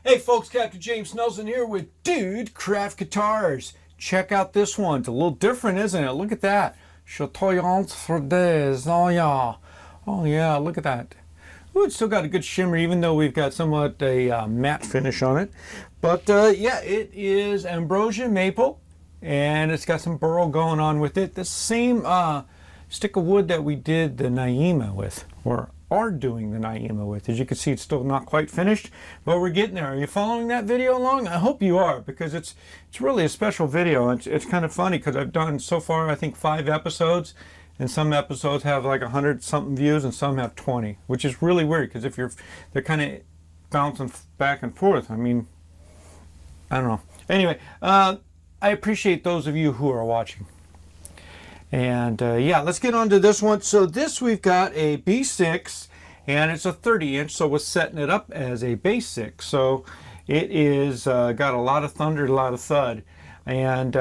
Hey folks, Captain James Nelson here with Dude Craft Guitars. Check out this one. It's a little different, isn't it? Look at that. Chatoyant for des. Oh yeah. Oh yeah, look at that. Ooh, it's still got a good shimmer even though we've got somewhat a matte finish on it. But yeah, it is Ambrosia Maple and it's got some burl going on with it. The same stick of wood that we did the Naima with, or are doing the Naima with. As you can see, it's still not quite finished, but we're getting there. Are you following that video along? I hope you are, because it's really a special video. It's kind of funny because I've done so far I think 5 episodes, and some episodes have like 100 something views and some have 20, which is really weird because they're kind of bouncing back and forth. I mean, I don't know. Anyway, I appreciate those of you who are watching. And yeah, let's get on to this one. So this, we've got a B-6 and it's a 30-inch, so we're setting it up as a B-6. So it is got a lot of thunder, a lot of thud, and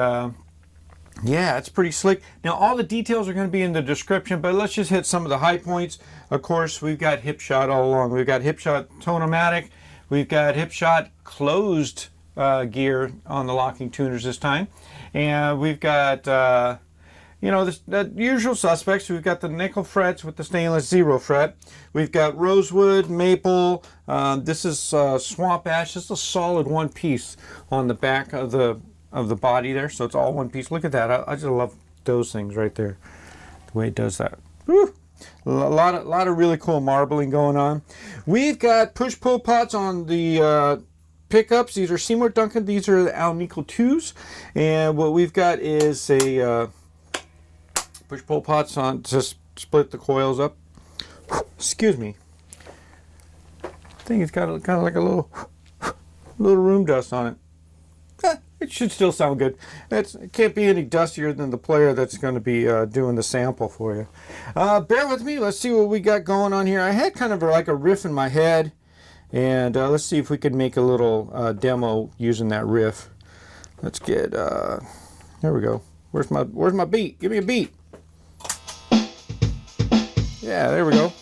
yeah, it's pretty slick. Now all the details are going to be in the description, but let's just hit some of the high points. Of course, we've got Hipshot all along. We've got Hipshot Tone-O-Matic. We've got Hipshot closed gear on the locking tuners this time, and we've got you know, the usual suspects. We've got the nickel frets with the stainless 0 fret. We've got rosewood, maple. This is swamp ash. This is a solid one piece on the back of the body there, so it's all one piece. Look at that. I just love those things right there. The way it does that. Woo! A lot of really cool marbling going on. We've got push-pull pots on the pickups. These are Seymour Duncan. These are the Alnico 2s, and what we've got is a push-pull pots on to split the coils up. Excuse me. I think it's got kind of like a little room dust on it. It should still sound good. It can't be any dustier than the player that's going to be doing the sample for you. Bear with me. Let's see what we got going on here. I had kind of like a riff in my head, and let's see if we could make a little demo using that riff. Let's get. There we go. Where's my beat? Give me a beat. Yeah, there we go.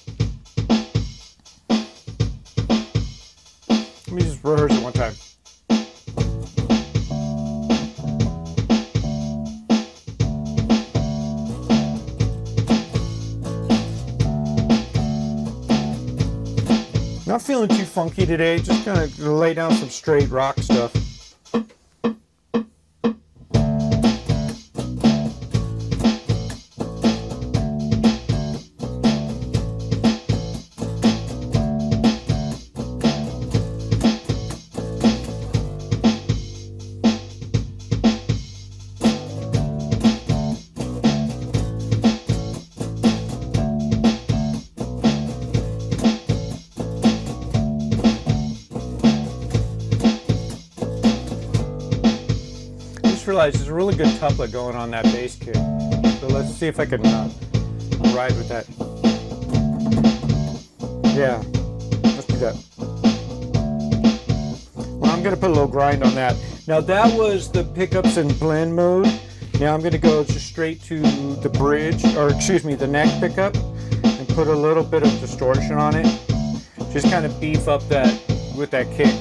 Let me just rehearse it one time. Not feeling too funky today, just gonna lay down some straight rock stuff. Realize there's a really good couplet going on that bass kick, so let's see if I can ride with that. Yeah, let's do that. Well, I'm gonna put a little grind on that. Now that was the pickups in blend mode. Now I'm gonna go just straight to the bridge, or excuse me, the neck pickup, and put a little bit of distortion on it. Just kind of beef up that with that kick,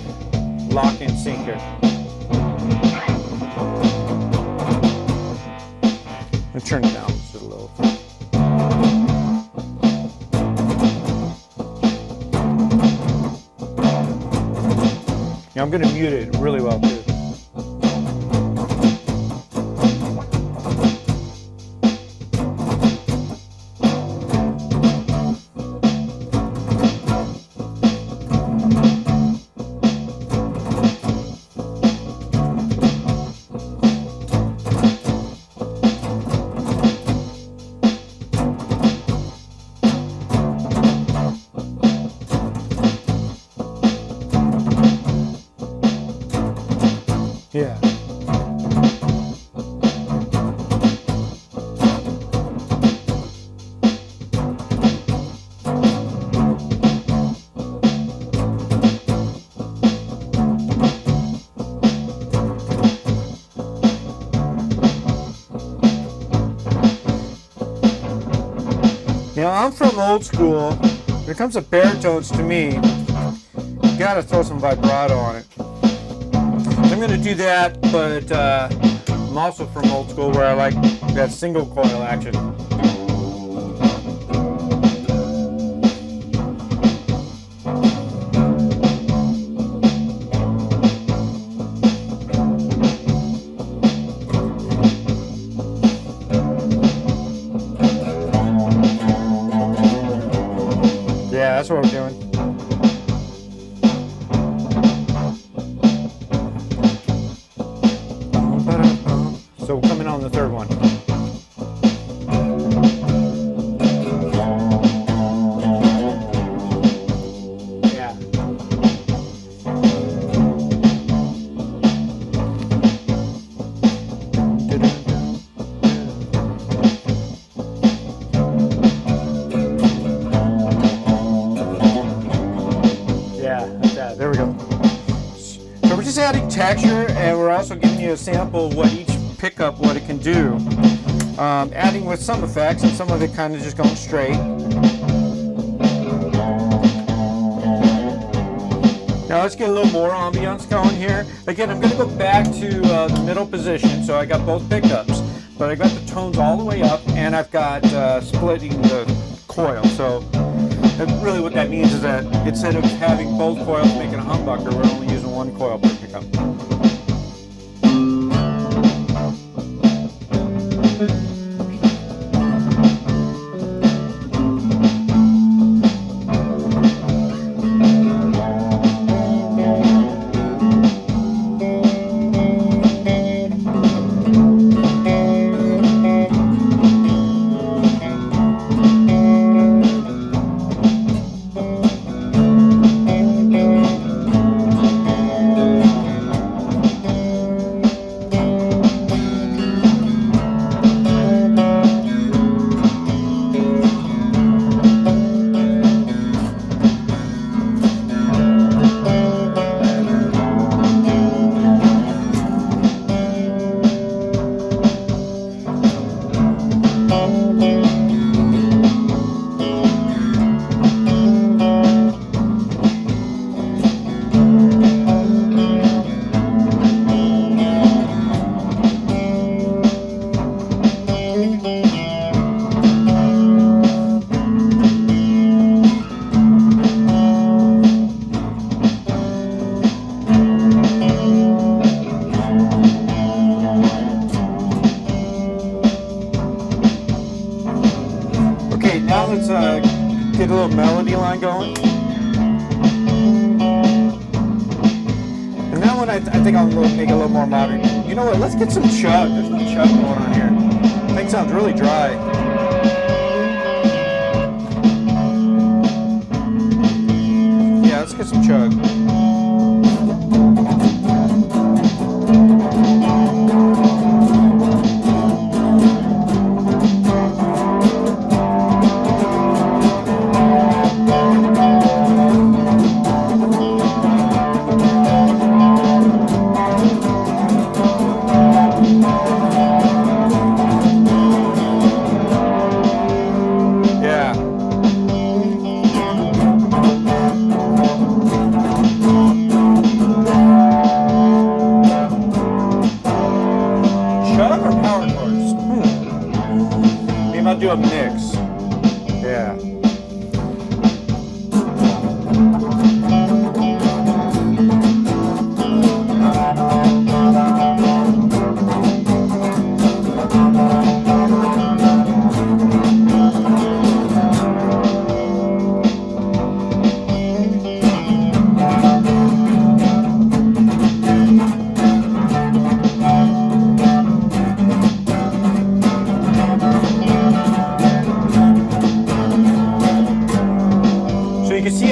lock and sinker. Turn it down just a little. Yeah, I'm going to mute it really well too. Yeah. Now I'm from old school. When it comes to baritones, to me, gotta throw some vibrato on it. I'm gonna do that, but I'm also from old school where I like that single coil action. Yeah, that's what we're doing. So we're coming on the third one. Yeah. Yeah, like that. There we go. So we're just adding texture, and we're also giving you a sample of what each pickup, what it can do. Adding with some effects, and some of it kind of just going straight. Now let's get a little more ambiance going here. Again, I'm going to go back to the middle position, so I got both pickups, but I got the tones all the way up, and I've got splitting the coil. So really what that means is that instead of having both coils making a humbucker, we're only using one coil per pickup. Get a little melody line going. And that one I think I'll make it a little more modern. You know what, let's get some chug. There's no chug going on here. I think it sounds really dry. Yeah, let's get some chug. Do a mix. Yeah.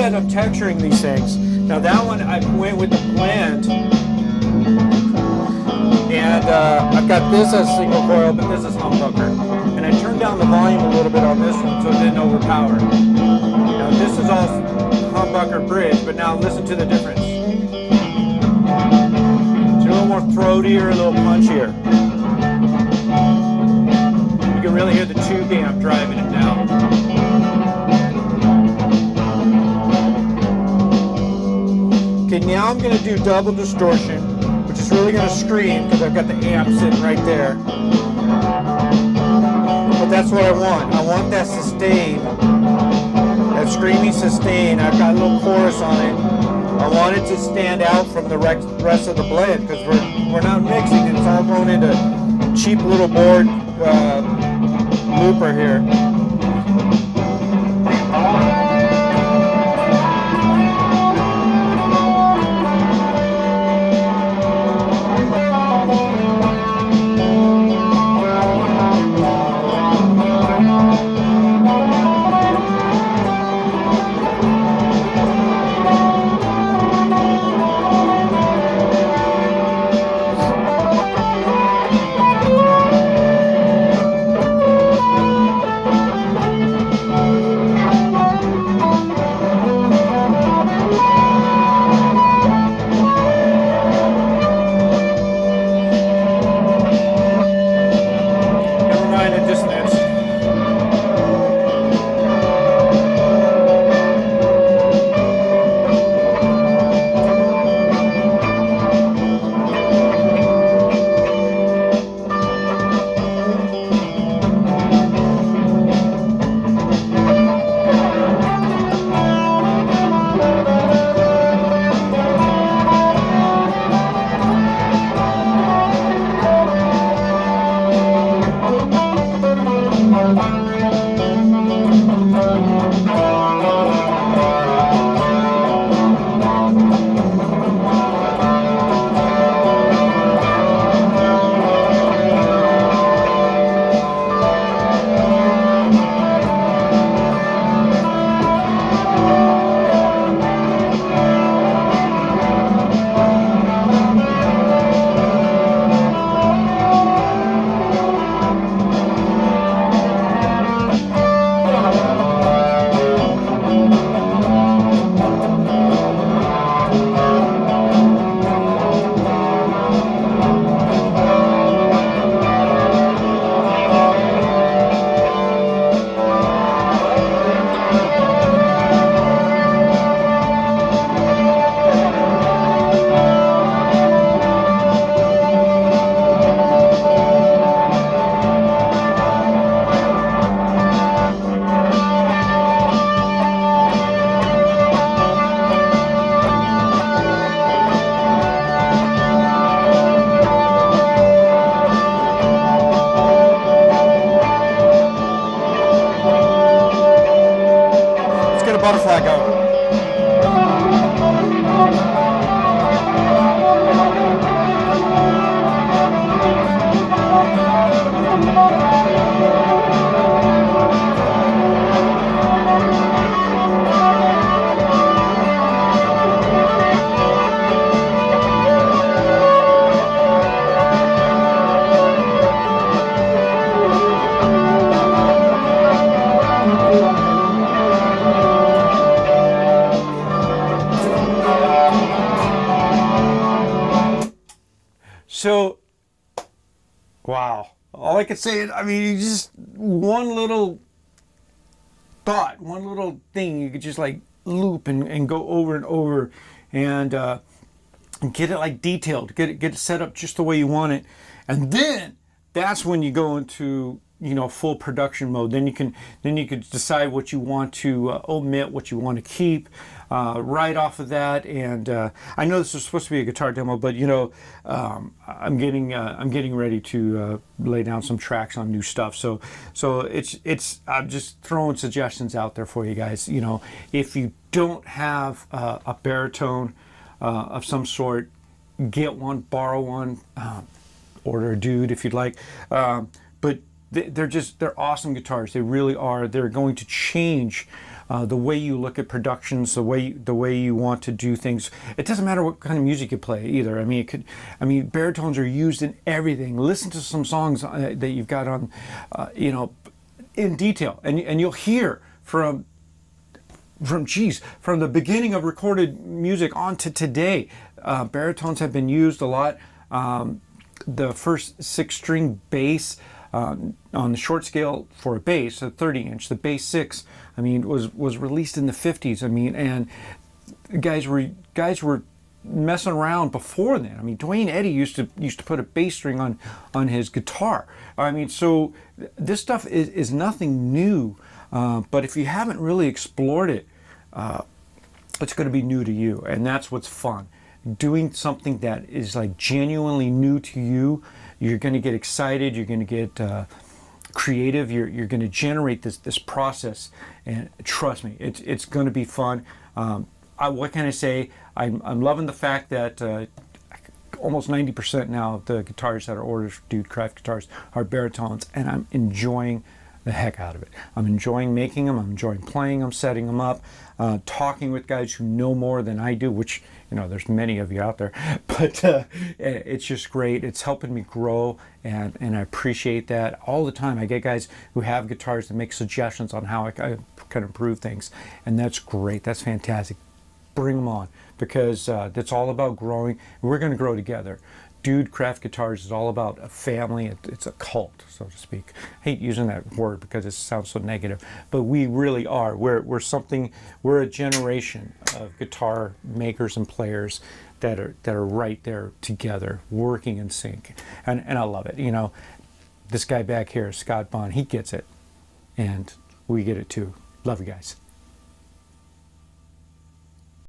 I'm texturing these things. Now that one I went with the blend, and I've got this as single coil, but this is humbucker. And I turned down the volume a little bit on this one so it didn't overpower. Now this is all humbucker bridge, but now listen to the difference. It's a little more throatier, a little punchier. You can really hear the tube amp driving it now. Okay, now I'm going to do double distortion, which is really going to scream because I've got the amp sitting right there. But that's what I want. I want that sustain, that screamy sustain. I've got a little chorus on it. I want it to stand out from the rest of the blend because we're not mixing and it's all going into cheap little board looper here. Butterfly go. So, wow. All I could say is, I mean, just one little thought, one little thing, you could just like loop and go over and over and get it like detailed, get it set up just the way you want it. And then that's when you go into, you know, full production mode. Then you can decide what you want to omit, what you want to keep right off of that. And I know this is supposed to be a guitar demo, but you know, I'm getting ready to lay down some tracks on new stuff. So it's I'm just throwing suggestions out there for you guys. You know, if you don't have a baritone of some sort, get one, borrow one, order a dude if you'd like. But they're awesome guitars. They really are. They're going to change the way you look at productions, the way you want to do things. It doesn't matter what kind of music you play either. I mean, baritones are used in everything. Listen to some songs that you've got on, you know, in detail, and you'll hear from the beginning of recorded music on to today. Baritones have been used a lot. The first 6-string bass on the short scale for a bass, a 30-inch, the B-6, I mean, was released in the 50s. I mean, and guys were messing around before then. I mean, Dwayne Eddy used to put a bass string on his guitar. I mean, so this stuff is nothing new. But if you haven't really explored it, it's going to be new to you, and that's what's fun. Doing something that is like genuinely new to you, you're going to get excited. You're going to get creative. You're going to generate this process, and trust me, it's going to be fun. What can I say? I'm loving the fact that almost 90% now of the guitars that are ordered for Dude Craft Guitars are baritones, and I'm enjoying the heck out of it. I'm enjoying making them. I'm enjoying playing them, setting them up, talking with guys who know more than I do, which, you know, there's many of you out there, but it's just great. It's helping me grow, and I appreciate that all the time. I get guys who have guitars that make suggestions on how I can improve things, and that's great. That's fantastic. Bring them on, because it's all about growing. We're going to grow together. Dude Craft Guitars is all about a family. It's a cult, so to speak. I hate using that word because it sounds so negative, but we really are. We're something. We're a generation of guitar makers and players that are right there together, working in sync, and I love it. You know, this guy back here, Scott Bond, he gets it, and we get it too. Love you guys.